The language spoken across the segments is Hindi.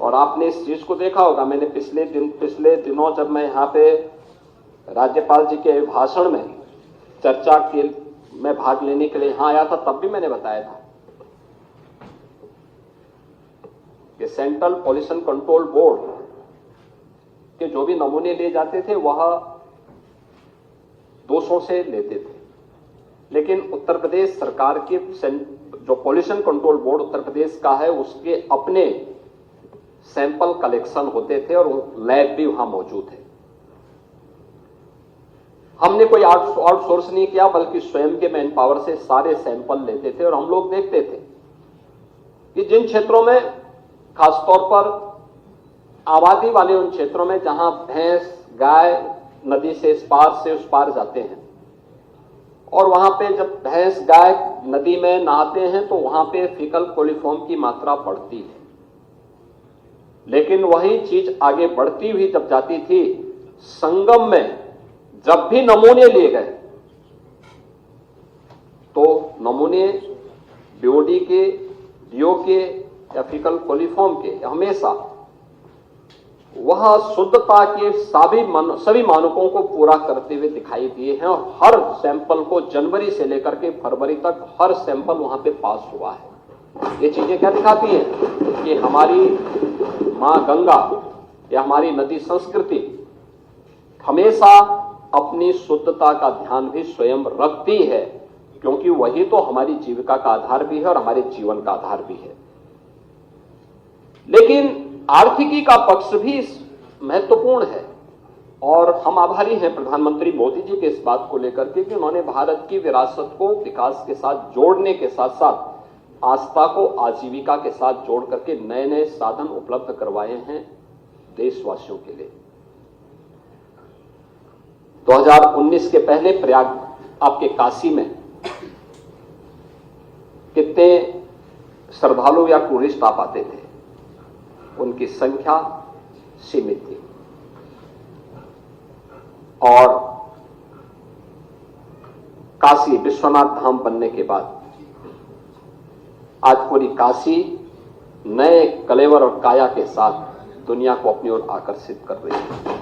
और आपने इस चीज को देखा होगा, मैंने पिछले दिनों जब मैं यहाँ पे राज्यपाल जी के भाषण में चर्चा के में भाग लेने के लिए यहां आया था, तब भी मैंने बताया था कि सेंट्रल पॉल्यूशन कंट्रोल बोर्ड के जो भी नमूने लिए जाते थे वह दोषों से लेते थे, लेकिन उत्तर प्रदेश सरकार के जो pollution control board Uttar Pradesh का है उसके अपने सैंपल कलेक्शन होते थे और लैब भी वहां मौजूद है। हमने कोई आउटसोर्स नहीं किया, बल्कि स्वयं के मैन पावर से सारे सैंपल लेते थे और हम लोग देखते थे कि जिन क्षेत्रों में, खासतौर पर आबादी वाले उन क्षेत्रों में जहां भैंस गाय नदी से इस पार से उस पार जाते हैं, और वहां पे जब भैंस गाय नदी में नहाते हैं तो वहां पे फीकल कोलिफॉर्म की मात्रा बढ़ती है, लेकिन वही चीज आगे बढ़ती हुई जब जाती थी, संगम में जब भी नमूने लिए गए तो नमूने बीओडी के, डीओ के या फीकल कोलिफॉर्म के हमेशा वह शुद्धता के सभी मानकों को पूरा करते हुए दिखाई दिए हैं, और हर सैंपल को जनवरी से लेकर के फरवरी तक हर सैंपल वहां पे पास हुआ है। ये चीजें क्या दिखाती हैं कि हमारी मां गंगा या हमारी नदी संस्कृति हमेशा अपनी शुद्धता का ध्यान भी स्वयं रखती है, क्योंकि वही तो हमारी जीविका का आधार भी है और हमारे जीवन का आधार भी है। लेकिन आर्थिकी का पक्ष भी महत्वपूर्ण है, और हम आभारी हैं प्रधानमंत्री मोदी जी के इस बात को लेकर के कि उन्होंने भारत की विरासत को विकास के साथ जोड़ने के साथ साथ आस्था को आजीविका के साथ जोड़ करके नए नए साधन उपलब्ध करवाए हैं देशवासियों के लिए। 2019 के पहले प्रयाग आपके काशी में कितने श्रद्धालु या टूरिस्ट आ पाते थे, उनकी संख्या सीमित थी, और काशी विश्वनाथ धाम बनने के बाद आज पूरी काशी नए कलेवर और काया के साथ दुनिया को अपनी ओर आकर्षित कर रही है।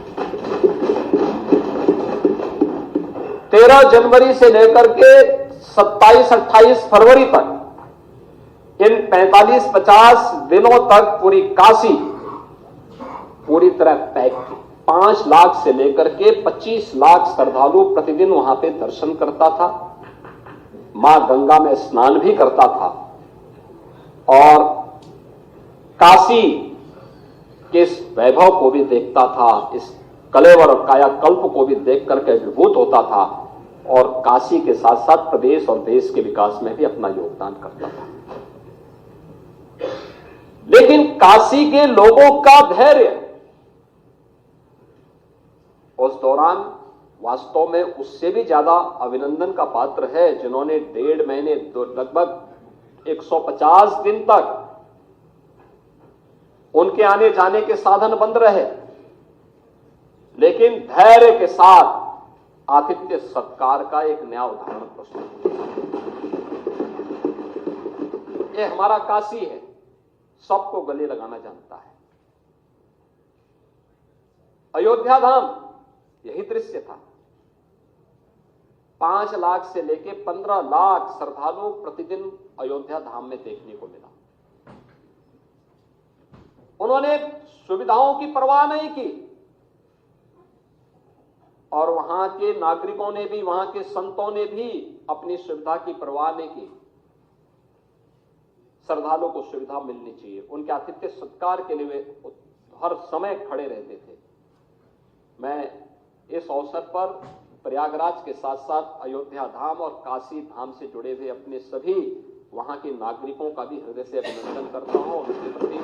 13 जनवरी से लेकर के 27-28 फरवरी तक, इन 45-50 दिनों तक पूरी काशी पूरी तरह पैक थी। 5 लाख से लेकर के 25 लाख श्रद्धालु प्रतिदिन वहां पे दर्शन करता था, मां गंगा में स्नान भी करता था, और काशी के इस वैभव को भी देखता था, इस कलेवर और कायाकल्प को भी देख करके विभूत होता था, और काशी के साथ साथ प्रदेश और देश के विकास में भी अपना योगदान करता था। लेकिन काशी के लोगों का धैर्य उस दौरान वास्तव में उससे भी ज्यादा अभिनंदन का पात्र है, जिन्होंने 1.5 महीने लगभग 150 दिन तक उनके आने जाने के साधन बंद रहे, लेकिन धैर्य के साथ आतिथ्य सत्कार का एक नया उदाहरण प्रस्तुत किया। ये हमारा काशी है, सबको गले लगाना जानता है। अयोध्या धाम यही दृश्य था। 5 लाख से लेके 15 लाख श्रद्धालु प्रतिदिन अयोध्या धाम में देखने को मिला। उन्होंने सुविधाओं की परवाह नहीं की, और वहां के नागरिकों ने भी, वहां के संतों ने भी अपनी सुविधा की परवाह नहीं की। श्रद्धालुओं को सुविधा मिलनी चाहिए, उनके आतिथ्य सत्कार के लिए वे हर समय खड़े रहते थे। मैं इस अवसर पर प्रयागराज के साथ साथ अयोध्या धाम और काशी धाम से जुड़े हुए अपने सभी वहां के नागरिकों का भी हृदय से अभिनंदन करता हूं और उनके प्रति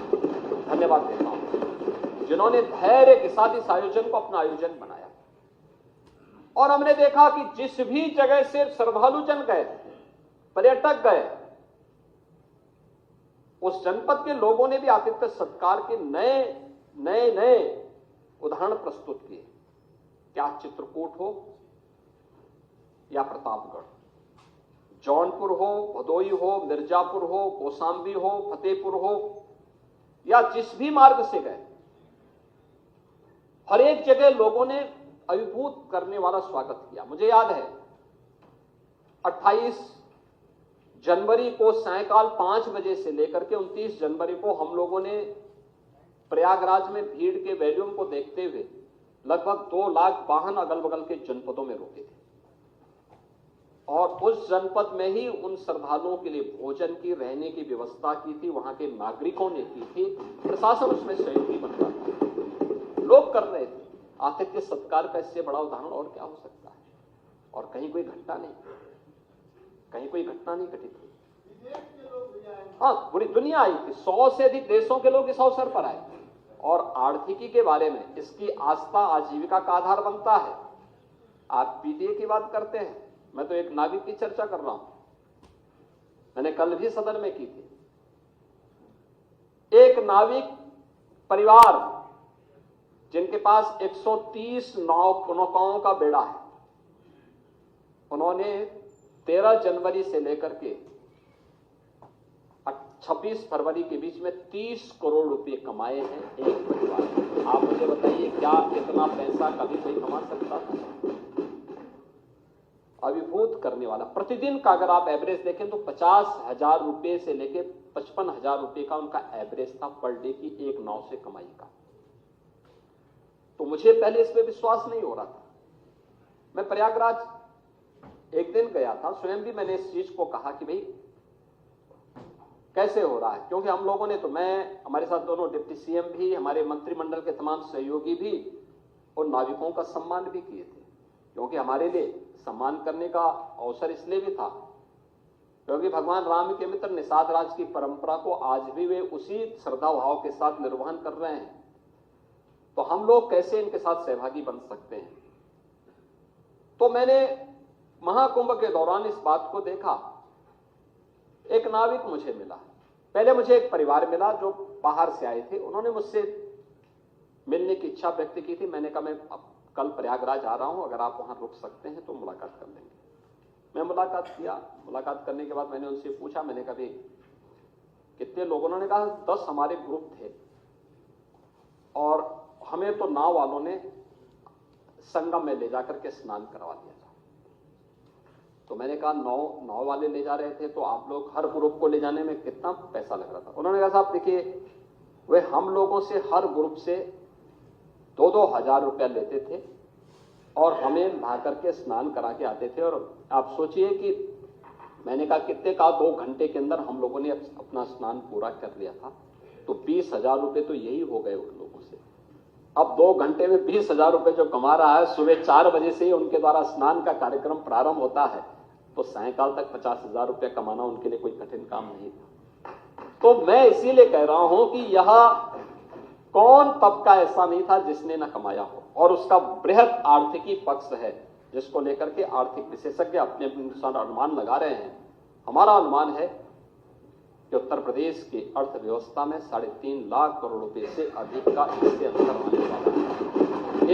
धन्यवाद देता हूं, जिन्होंने धैर्य के साथ इस आयोजन को अपना आयोजन बनाया। और हमने देखा कि जिस भी जगह से श्रद्धालु जन गए, पर्यटक गए, उस जनपद के लोगों ने भी आतिथ्य सत्कार के नए उदाहरण प्रस्तुत किए। क्या चित्रकूट हो या प्रतापगढ़, जौनपुर हो, भदोई हो, मिर्जापुर हो, कौशाम्बी हो, फतेहपुर हो, या जिस भी मार्ग से गए, हर एक जगह लोगों ने अभिभूत करने वाला स्वागत किया। मुझे याद है 28 जनवरी को सायंकाल 5 बजे से लेकर के 29 जनवरी को हम लोगों ने प्रयागराज में भीड़ के वॉल्यूम को देखते हुए लगभग 2 लाख वाहन अगल बगल के जनपदों में रोके थे और उस जनपद में ही उन श्रद्धालुओं के लिए भोजन की, रहने की व्यवस्था की थी, वहां के नागरिकों ने की थी, प्रशासन उसमें सहयोगी बन रहा था, लोग कर रहे थे। आतिथ्य सत्कार का इससे बड़ा उदाहरण और क्या हो सकता है? और कहीं कोई घटना नहीं, कहीं कोई घटना नहीं घटित हुई। हाँ, पूरी दुनिया आई थी, 100 से अधिक देशों के लोग इस अवसर पर आए और आर्थिकी के बारे में इसकी आस्था आजीविका का आधार बनता है। आप पीडीए की बात करते हैं, मैं तो एक नाविक की चर्चा कर रहा हूं, मैंने कल भी सदन में की थी। एक नाविक परिवार जिनके पास 130 नौकाओं का बेड़ा है, उन्होंने 13 जनवरी से लेकर के 26 फरवरी के बीच में 30 करोड़ रुपए कमाए हैं एक परिवार में। आप मुझे बताइए, क्या इतना पैसा कभी कोई कमा सकता था? अभिभूत करने वाला। प्रतिदिन का अगर आप एवरेज देखें तो 50,000 रुपए से लेके 55,000 रुपए का उनका एवरेज था पर डे की एक नाव से कमाई का। तो मुझे पहले इस पे विश्वास नहीं हो रहा था। मैं प्रयागराज एक दिन गया था, स्वयं भी मैंने इस चीज को कहा कि भाई कैसे हो रहा है, क्योंकि हम लोगों ने तो, मैं, हमारे साथ दोनों डिप्टी सीएम भी, हमारे मंत्रिमंडल के तमाम सहयोगी भी और नाविकों का सम्मान भी किए थे, क्योंकि हमारे लिए सम्मान करने का अवसर इसलिए भी था क्योंकि भगवान राम के मित्र निषाद राज की परंपरा को आज भी वे उसी श्रद्धा भाव के साथ निर्वहन कर रहे हैं। तो हम लोग कैसे इनके साथ सहभागी बन सकते हैं? तो मैंने महाकुंभ के दौरान इस बात को देखा। एक नाविक मुझे मिला, पहले मुझे एक परिवार मिला जो बाहर से आए थे, उन्होंने मुझसे मिलने की इच्छा व्यक्त की थी। मैंने कहा मैं कल प्रयागराज आ रहा हूं, अगर आप वहां रुक सकते हैं तो मुलाकात कर लेंगे। मैं मुलाकात किया। मुलाकात करने के बाद मैंने उनसे पूछा, मैंने कहा कितने लोग? उन्होंने कहा 10 हमारे ग्रुप थे और हमें तो नाव वालों ने संगम में ले जाकर के स्नान करवा दिया था। तो मैंने कहा नाव वाले ले जा रहे थे तो आप लोग हर ग्रुप को ले जाने में कितना पैसा लग रहा था? उन्होंने कहा साहब देखिए, वे हम लोगों से हर ग्रुप से 2-2 हजार रुपया लेते थे और हमें नहा करके स्नान करा के आते थे। और आप सोचिए कि मैंने कहा कितने का, 2 घंटे के अंदर हम लोगों ने अपना स्नान पूरा कर लिया था। तो 20,000 रुपये तो यही हो गए उन लोगों से। अब 2 घंटे में 20,000 रुपये जो कमा रहा है, सुबह 4 बजे से ही उनके द्वारा स्नान का कार्यक्रम प्रारंभ होता है, तो सायंकाल तक 50,000 रुपये कमाना उनके लिए कोई कठिन काम नहीं था। तो मैं इसीलिए कह रहा हूं कि यह कौन तबका ऐसा नहीं था जिसने न कमाया हो, और उसका बृहद आर्थिकी पक्ष है जिसको लेकर के आर्थिक विशेषज्ञ अपने अनुसार अनुमान लगा रहे हैं। हमारा अनुमान है कि उत्तर प्रदेश की अर्थव्यवस्था में 3.5 लाख करोड़ रुपए से अधिक का इससे अंतर आने वाला है।